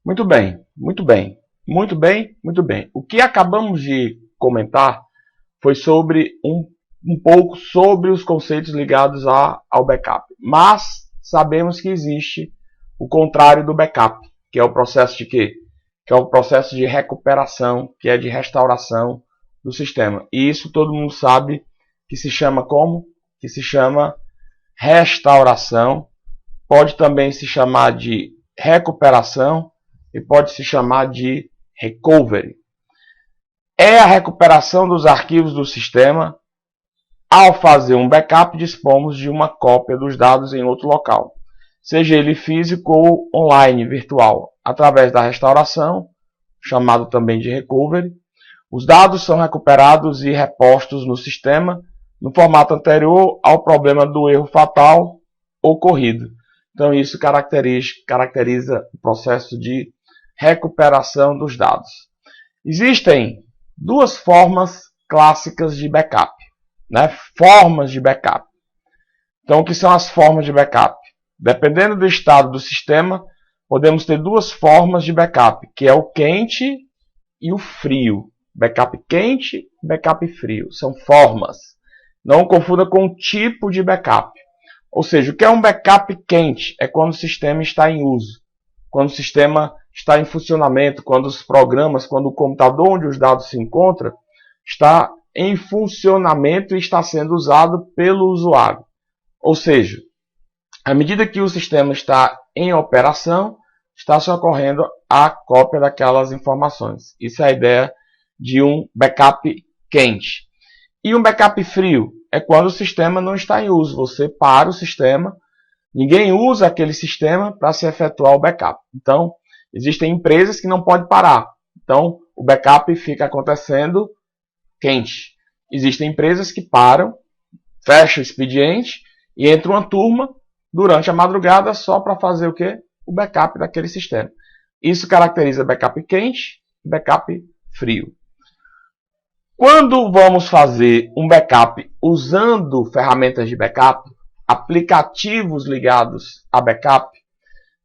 Muito bem, muito bem, muito bem, muito bem. O que acabamos de comentar foi sobre um pouco sobre os conceitos ligados ao backup. Mas sabemos que existe o contrário do backup, que é o processo de quê? Que é o processo de recuperação, que é de restauração do sistema. E isso todo mundo sabe que se chama como? Que se chama restauração. Pode também se chamar de recuperação e pode se chamar de recovery. É a recuperação dos arquivos do sistema. Ao fazer um backup, dispomos de uma cópia dos dados em outro local, seja ele físico ou online, virtual, através da restauração, chamado também de recovery. Os dados são recuperados e repostos no sistema no formato anterior ao problema do erro fatal ocorrido. Então isso caracteriza o processo de recuperação dos dados. Existem duas formas clássicas de backup, né? Formas de backup. Então o que são as formas de backup? Dependendo do estado do sistema, podemos ter duas formas de backup, que é o quente e o frio. Backup quente, backup frio. São formas. Não confunda com o tipo de backup. Ou seja, o que é um backup quente? É quando o sistema está em uso. Quando o sistema está em funcionamento, quando os programas, quando o computador onde os dados se encontram, está em funcionamento e está sendo usado pelo usuário. Ou seja, à medida que o sistema está em operação, está socorrendo a cópia daquelas informações. Isso é a ideia de um backup quente. E um backup frio é quando o sistema não está em uso. Você para o sistema, ninguém usa aquele sistema para se efetuar o backup. Então, existem empresas que não podem parar. Então, o backup fica acontecendo quente. Existem empresas que param, fecham o expediente e entra uma turma durante a madrugada só para fazer o quê? O backup daquele sistema. Isso caracteriza backup quente e backup frio. Quando vamos fazer um backup usando ferramentas de backup, aplicativos ligados a backup,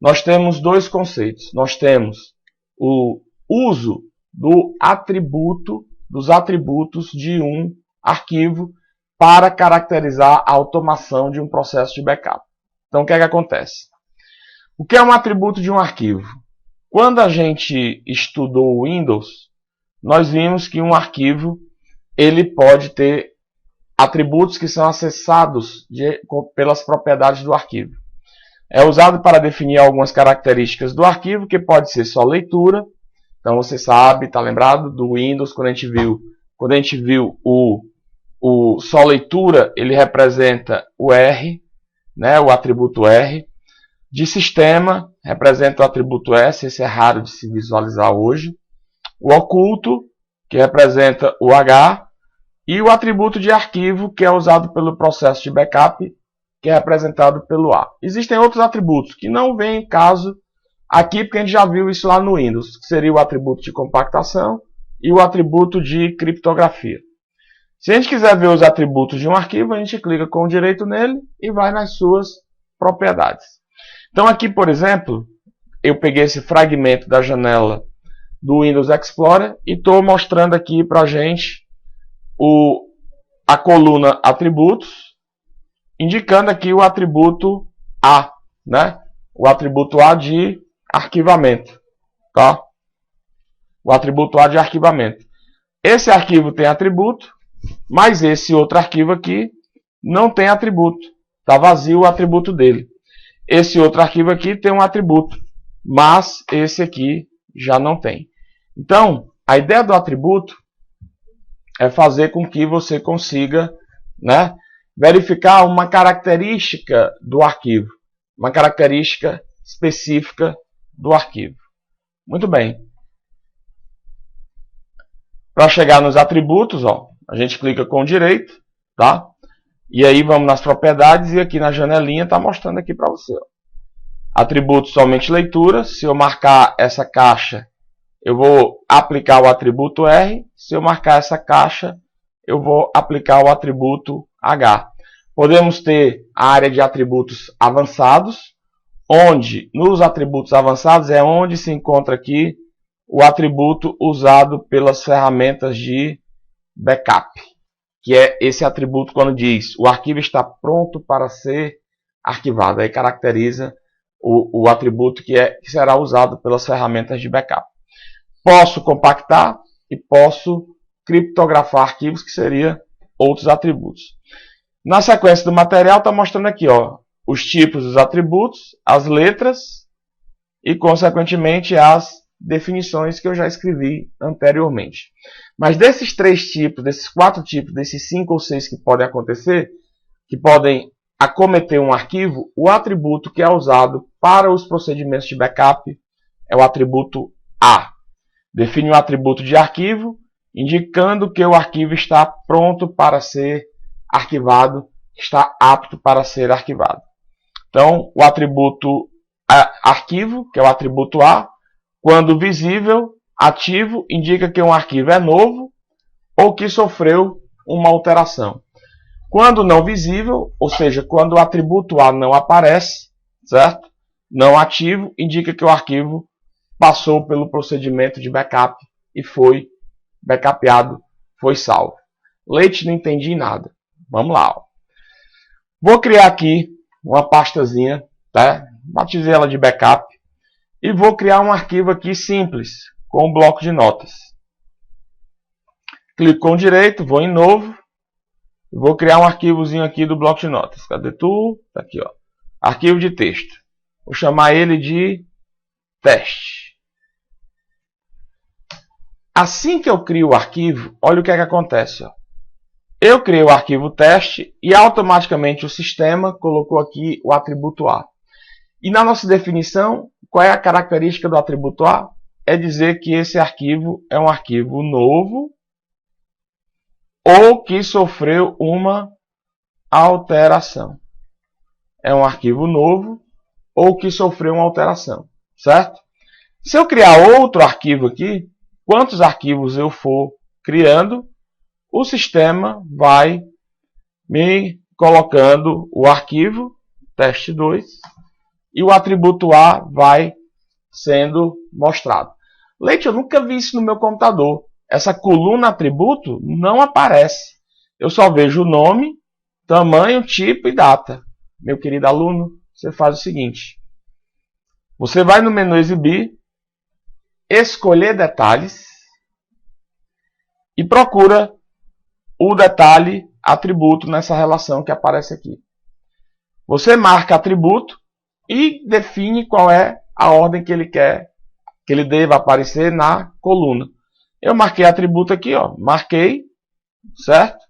nós temos dois conceitos. Nós temos o uso dos atributos de um arquivo para caracterizar a automação de um processo de backup. Então, o que é que acontece? O que é um atributo de um arquivo? Quando a gente estudou o Windows, nós vimos que um arquivo ele pode ter atributos que são acessados pelas propriedades do arquivo. É usado para definir algumas características do arquivo, que pode ser só leitura. Então você sabe, está lembrado do Windows, quando a gente viu o só leitura, ele representa o R, né, o atributo R. De sistema, representa o atributo S, esse é raro de se visualizar hoje. O oculto, que representa o H. E o atributo de arquivo, que é usado pelo processo de backup, que é representado pelo A. Existem outros atributos que não vêm em caso aqui, porque a gente já viu isso lá no Windows, que seria o atributo de compactação e o atributo de criptografia. Se a gente quiser ver os atributos de um arquivo, a gente clica com o direito nele e vai nas suas propriedades. Então aqui, por exemplo, eu peguei esse fragmento da janela do Windows Explorer e estou mostrando aqui para a gente a coluna atributos, indicando aqui o atributo A, né? O atributo A de arquivamento, tá? O atributo A de arquivamento. Esse arquivo tem atributo, mas esse outro arquivo aqui não tem atributo. Está vazio o atributo dele. Esse outro arquivo aqui tem um atributo, mas esse aqui já não tem. Então, a ideia do atributo é fazer com que você consiga, né, verificar uma característica do arquivo, uma característica específica do arquivo. Muito bem. Para chegar nos atributos, ó, a gente clica com o direito, tá? E aí vamos nas propriedades e aqui na janelinha está mostrando aqui para você. Ó. Atributo somente leitura. Se eu marcar essa caixa, eu vou aplicar o atributo R. Se eu marcar essa caixa, eu vou aplicar o atributo H. Podemos ter a área de atributos avançados onde nos atributos avançados é onde se encontra aqui o atributo usado pelas ferramentas de backup, que é esse atributo quando diz o arquivo está pronto para ser arquivado. Aí caracteriza o atributo que será usado pelas ferramentas de backup. Posso compactar e posso criptografar arquivos, que seria outros atributos. Na sequência do material está mostrando aqui, ó, os tipos dos atributos, as letras e, consequentemente, as definições que eu já escrevi anteriormente. Mas desses 3 tipos, desses 4 tipos, desses 5 ou 6 que podem acontecer, que podem acometer um arquivo, o atributo que é usado para os procedimentos de backup é o atributo A. Define um atributo de arquivo, indicando que o arquivo está pronto para ser arquivado, está apto para ser arquivado. Então, o atributo arquivo, que é o atributo A, quando visível, ativo, indica que um arquivo é novo ou que sofreu uma alteração. Quando não visível, ou seja, quando o atributo A não aparece, certo? Não ativo, indica que o arquivo passou pelo procedimento de backup e foi backupeado, foi salvo. Leite, não entendi nada. Vamos lá. Ó. Vou criar aqui uma pastazinha, tá? Batizei ela de backup e vou criar um arquivo aqui simples, com um bloco de notas. Clico com direito, vou em novo. Vou criar um arquivozinho aqui do bloco de notas. Cadê tu? Tá aqui, ó. Arquivo de texto. Vou chamar ele de teste. Assim que eu crio o arquivo, olha o que é que acontece. Ó. Eu criei o arquivo teste e automaticamente o sistema colocou aqui o atributo A. E na nossa definição, qual é a característica do atributo A? É dizer que esse arquivo é um arquivo novo ou que sofreu uma alteração. É um arquivo novo ou que sofreu uma alteração, certo? Se eu criar outro arquivo aqui, quantos arquivos eu for criando, o sistema vai me colocando o arquivo teste2 e o atributo A vai sendo mostrado. Leite, eu nunca vi isso no meu computador. Essa coluna atributo não aparece. Eu só vejo o nome, tamanho, tipo e data. Meu querido aluno, você faz o seguinte. Você vai no menu exibir, escolher detalhes e procura o detalhe atributo nessa relação que aparece aqui. Você marca atributo e define qual é a ordem que ele quer que ele deva aparecer na coluna. Eu marquei atributo aqui, ó, marquei, certo?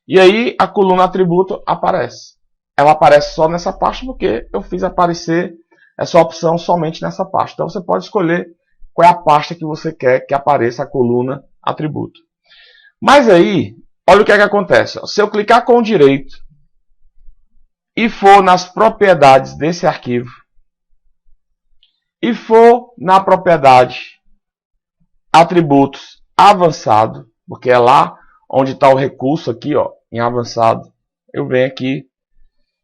E aí a coluna atributo aparece. Ela aparece só nessa parte porque eu fiz aparecer essa opção somente nessa parte. Então você pode escolher qual é a pasta que você quer que apareça a coluna atributo. Mas aí, olha o que é que acontece. Ó. Se eu clicar com o direito e for nas propriedades desse arquivo e for na propriedade atributos avançado, porque é lá onde está o recurso aqui, ó, em avançado, eu venho aqui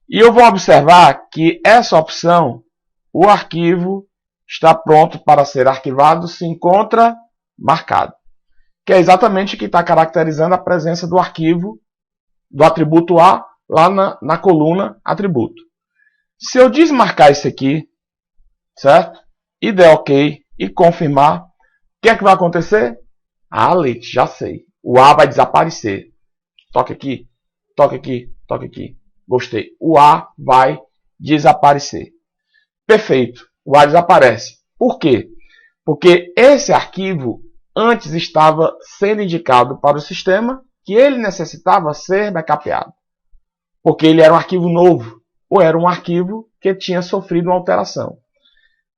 e eu vou observar que essa opção, o arquivo está pronto para ser arquivado, se encontra marcado. Que é exatamente o que está caracterizando a presença do arquivo, do atributo A, lá na coluna atributo. Se eu desmarcar isso aqui, certo? E der OK e confirmar, o que é que vai acontecer? Ah, Leite, já sei. O A vai desaparecer. Toque aqui, toque aqui, toque aqui. Gostei. O A vai desaparecer. Perfeito. O A desaparece. Por quê? Porque esse arquivo antes estava sendo indicado para o sistema que ele necessitava ser backupeado. Porque ele era um arquivo novo, ou era um arquivo que tinha sofrido uma alteração.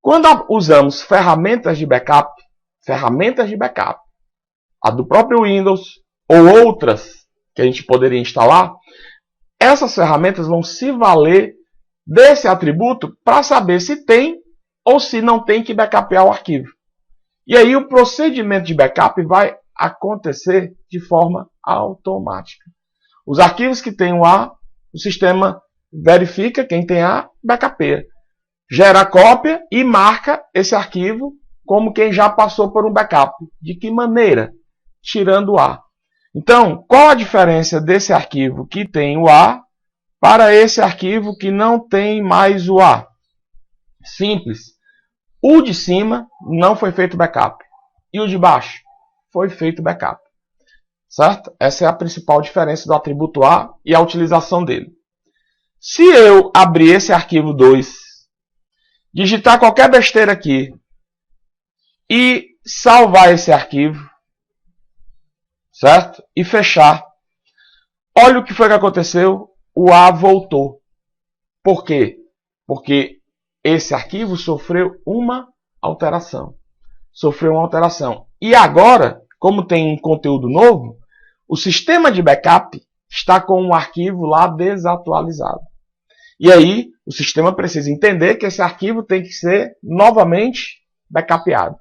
Quando usamos ferramentas de backup, a do próprio Windows, ou outras que a gente poderia instalar, essas ferramentas vão se valer desse atributo para saber se tem ou se não tem que backupear o arquivo. E aí o procedimento de backup vai acontecer de forma automática. Os arquivos que têm o A, o sistema verifica quem tem A, backupeia. gera a cópia e marca esse arquivo como quem já passou por um backup. De que maneira? Tirando o A. Então, qual a diferença desse arquivo que tem o A para esse arquivo que não tem mais o A? Simples. O de cima não foi feito backup. E o de baixo foi feito backup. Certo? Essa é a principal diferença do atributo A e a utilização dele. Se eu abrir esse arquivo 2, digitar qualquer besteira aqui e salvar esse arquivo, certo? E fechar. Olha o que foi que aconteceu. O A voltou. Por quê? Porque esse arquivo sofreu uma alteração. Sofreu uma alteração. E agora, como tem um conteúdo novo, o sistema de backup está com um arquivo lá desatualizado. E aí, o sistema precisa entender que esse arquivo tem que ser novamente backupeado.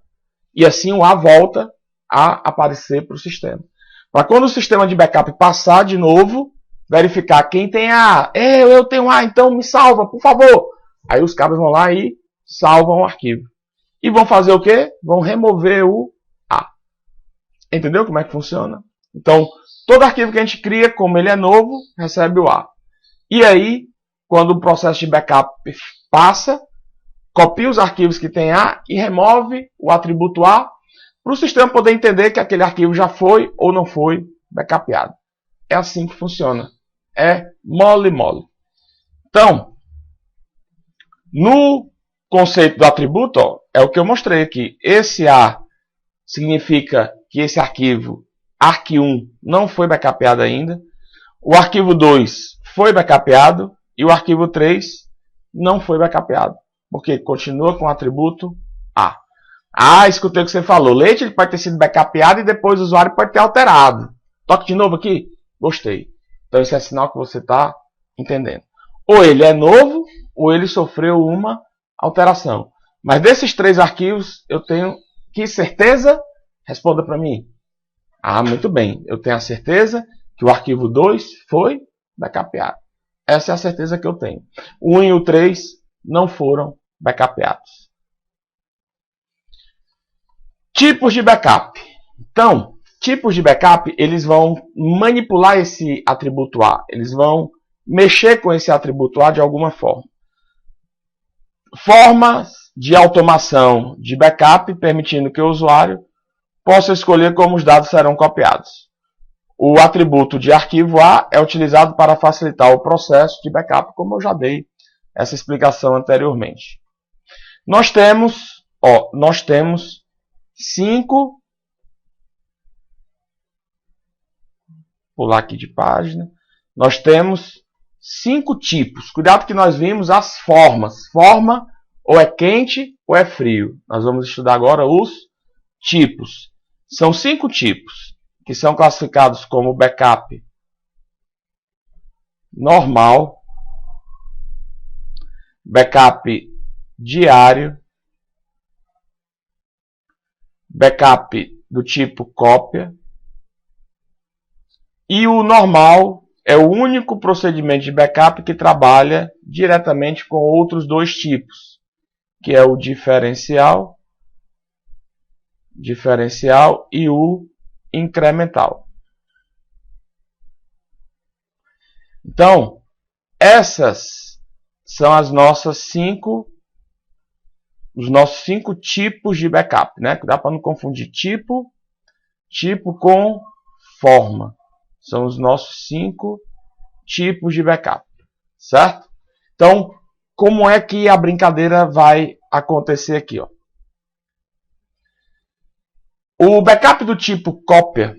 E assim o A volta a aparecer para o sistema. Para quando o sistema de backup passar de novo, verificar quem tem A. Eu tenho A, então me salva, por favor. Aí os cabras vão lá e salvam o arquivo. E vão fazer o quê? Vão remover o A. Entendeu como é que funciona? Então, todo arquivo que a gente cria, como ele é novo, recebe o A. E aí, quando o processo de backup passa, copia os arquivos que tem A e remove o atributo A para o sistema poder entender que aquele arquivo já foi ou não foi backupeado. É assim que funciona. É mole. Então, no conceito do atributo, ó, é o que eu mostrei aqui. Esse A significa que esse arquivo arq1 não foi backupeado ainda. O arquivo 2 foi backupeado e o arquivo 3 não foi backupeado. Porque continua com o atributo A. Escutei o que você falou. Leite ele pode ter sido backupeado e depois o usuário pode ter alterado. Toque de novo aqui. Gostei. Então isso é sinal que você está entendendo. Ou ele é novo, ou ele sofreu uma alteração. Mas desses 3 arquivos, eu tenho que certeza? Responda para mim. Muito bem. Eu tenho a certeza que o arquivo 2 foi backupeado. Essa é a certeza que eu tenho. O 1 e o 3 não foram backupeados. Tipos de backup. Então, tipos de backup, eles vão manipular esse atributo A. Eles vão mexer com esse atributo A de alguma forma. Formas de automação de backup, permitindo que o usuário possa escolher como os dados serão copiados. O atributo de arquivo A é utilizado para facilitar o processo de backup, como eu já dei essa explicação anteriormente. Nós temos 5, pular aqui de página, nós temos 5 tipos. Cuidado que nós vimos as formas. Forma ou é quente ou é frio. Nós vamos estudar agora os tipos. São 5 tipos que são classificados como backup normal, backup diário, backup do tipo cópia, e o normal é o único procedimento de backup que trabalha diretamente com outros 2 tipos, que é o diferencial e o incremental. Então, essas são os nossos 5 tipos de backup, né? Dá para não confundir tipo com forma. São os nossos 5 tipos de backup, certo? Então, como é que a brincadeira vai acontecer aqui, ó? O backup do tipo cópia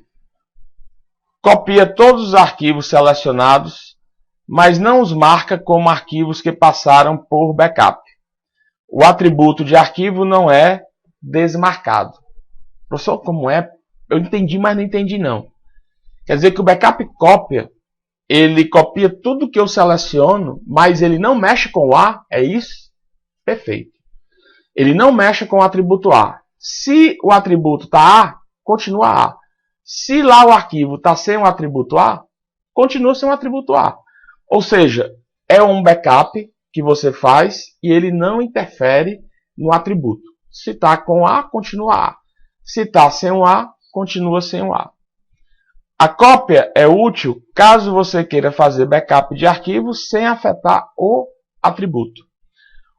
copia todos os arquivos selecionados, mas não os marca como arquivos que passaram por backup. O atributo de arquivo não é desmarcado. Professor, como é? Eu entendi, mas não entendi não. Quer dizer que o backup cópia, ele copia tudo que eu seleciono, mas ele não mexe com o A, é isso? Perfeito. Ele não mexe com o atributo A. Se o atributo está A, continua A. Se lá o arquivo está sem o atributo A, continua sem o atributo A. Ou seja, é um backup que você faz e ele não interfere no atributo. Se está com A, continua A. Se está sem o A, continua sem o A. A cópia é útil caso você queira fazer backup de arquivos sem afetar o atributo.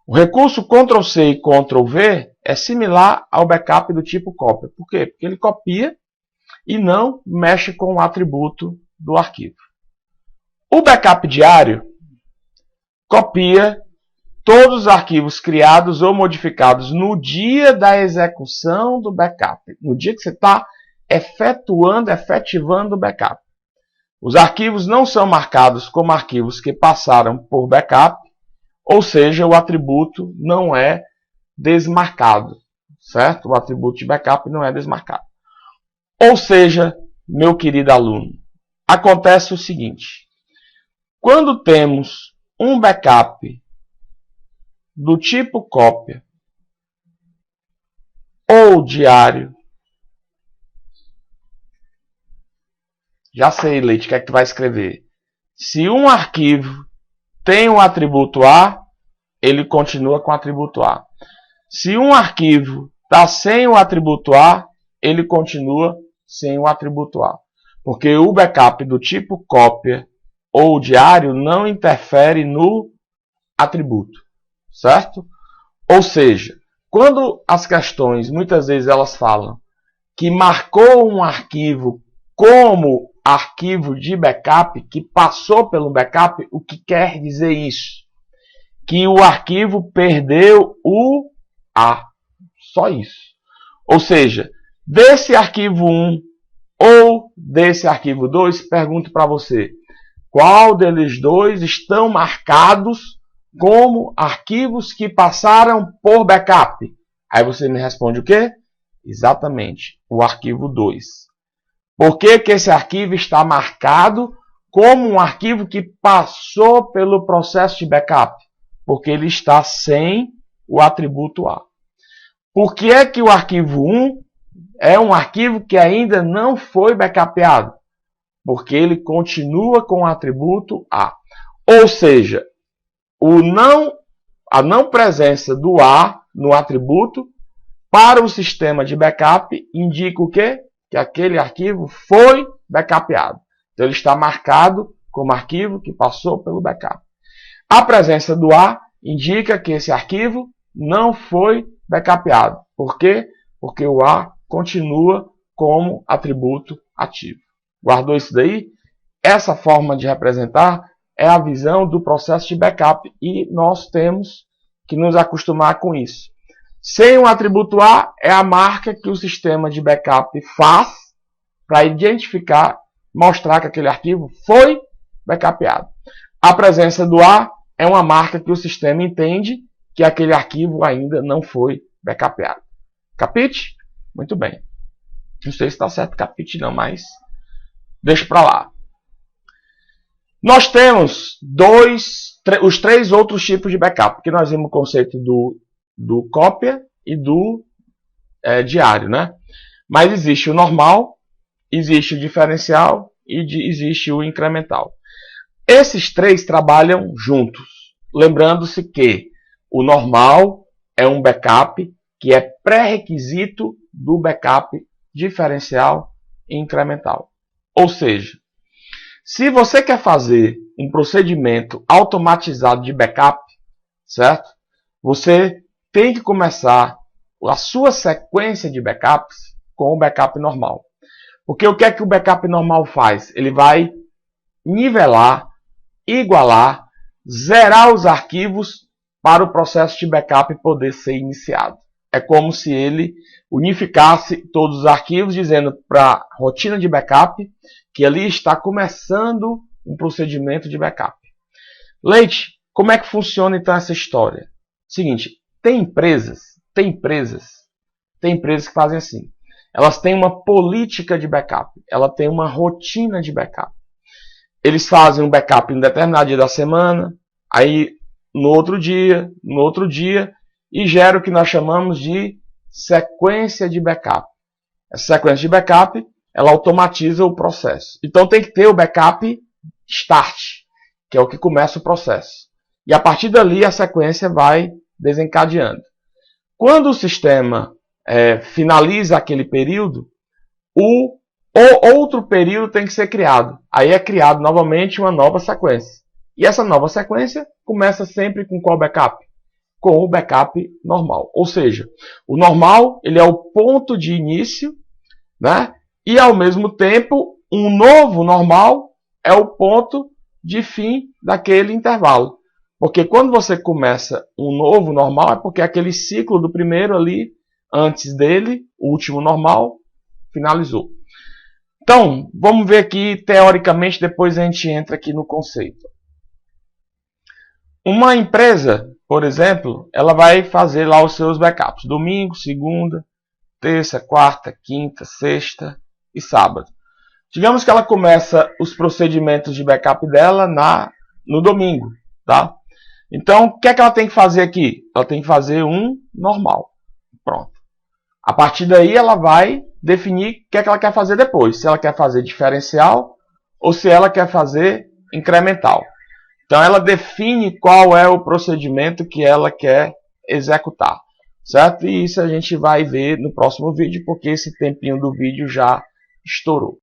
O recurso Ctrl+C e Ctrl+V é similar ao backup do tipo cópia. Por quê? Porque ele copia e não mexe com o atributo do arquivo. O backup diário copia todos os arquivos criados ou modificados no dia da execução do backup. No dia que você está efetivando o backup. Os arquivos não são marcados como arquivos que passaram por backup, ou seja, o atributo não é desmarcado, certo? O atributo de backup não é desmarcado. Ou seja, meu querido aluno, acontece o seguinte: quando temos um backup do tipo cópia ou diário, já sei, Leite, o que é que tu vai escrever? Se um arquivo tem o atributo A, ele continua com o atributo A. Se um arquivo está sem o atributo A, ele continua sem o atributo A. Porque o backup do tipo cópia ou diário não interfere no atributo, certo? Ou seja, quando as questões, muitas vezes elas falam que marcou um arquivo como arquivo de backup, que passou pelo backup, o que quer dizer isso? Que o arquivo perdeu o A. Só isso. Ou seja, desse arquivo 1 ou desse arquivo 2, pergunto para você, qual deles dois estão marcados como arquivos que passaram por backup? Aí você me responde o quê? Exatamente, o arquivo 2. Por que que esse arquivo está marcado como um arquivo que passou pelo processo de backup? Porque ele está sem o atributo A. Por que é que o arquivo 1 é um arquivo que ainda não foi backupeado? Porque ele continua com o atributo A. Ou seja, a não presença do A no atributo para o sistema de backup indica o quê? Que aquele arquivo foi backupeado. Então ele está marcado como arquivo que passou pelo backup. A presença do A indica que esse arquivo não foi backupeado. Por quê? Porque o A continua como atributo ativo. Guardou isso daí? Essa forma de representar é a visão do processo de backup e nós temos que nos acostumar com isso. Sem o atributo A é a marca que o sistema de backup faz para identificar, mostrar que aquele arquivo foi backupeado. A presença do A é uma marca que o sistema entende que aquele arquivo ainda não foi backupeado. Capite? Muito bem. Não sei se está certo capite não, mas deixa para lá. Nós temos os três outros tipos de backup, que nós vimos o conceito do cópia e do diário, né? Mas existe o normal, existe o diferencial e existe o incremental. Esses três trabalham juntos, lembrando-se que o normal é um backup que é pré-requisito do backup diferencial e incremental. Ou seja, se você quer fazer um procedimento automatizado de backup, certo? Você tem que começar a sua sequência de backups com o backup normal. Porque o que é que o backup normal faz? Ele vai nivelar, igualar, zerar os arquivos para o processo de backup poder ser iniciado. É como se ele unificasse todos os arquivos, dizendo para a rotina de backup que ali está começando um procedimento de backup. Leite, como é que funciona então essa história? Seguinte, tem empresas que fazem assim. Elas têm uma política de backup, ela tem uma rotina de backup. Eles fazem um backup em um determinado dia da semana, aí no outro dia, e gera o que nós chamamos de sequência de backup. Essa sequência de backup, ela automatiza o processo. Então tem que ter o backup start, que é o que começa o processo. E a partir dali a sequência vai desencadeando. Quando o sistema finaliza aquele período, o outro período tem que ser criado. Aí é criado novamente uma nova sequência. E essa nova sequência começa sempre com qual backup? Com o backup normal. Ou seja, o normal ele é o ponto de início, né? E ao mesmo tempo, um novo normal é o ponto de fim daquele intervalo. Porque quando você começa um novo normal, é porque aquele ciclo do primeiro ali, antes dele, o último normal, finalizou. Então, vamos ver aqui teoricamente, depois a gente entra aqui no conceito. Uma empresa, por exemplo, ela vai fazer lá os seus backups. Domingo, segunda, terça, quarta, quinta, sexta e sábado. Digamos que ela começa os procedimentos de backup dela no domingo, tá? Então, o que é que ela tem que fazer aqui? Ela tem que fazer um normal. Pronto. A partir daí, ela vai definir o que é que ela quer fazer depois. Se ela quer fazer diferencial ou se ela quer fazer incremental. Então, ela define qual é o procedimento que ela quer executar. Certo? E isso a gente vai ver no próximo vídeo, porque esse tempinho do vídeo já estourou.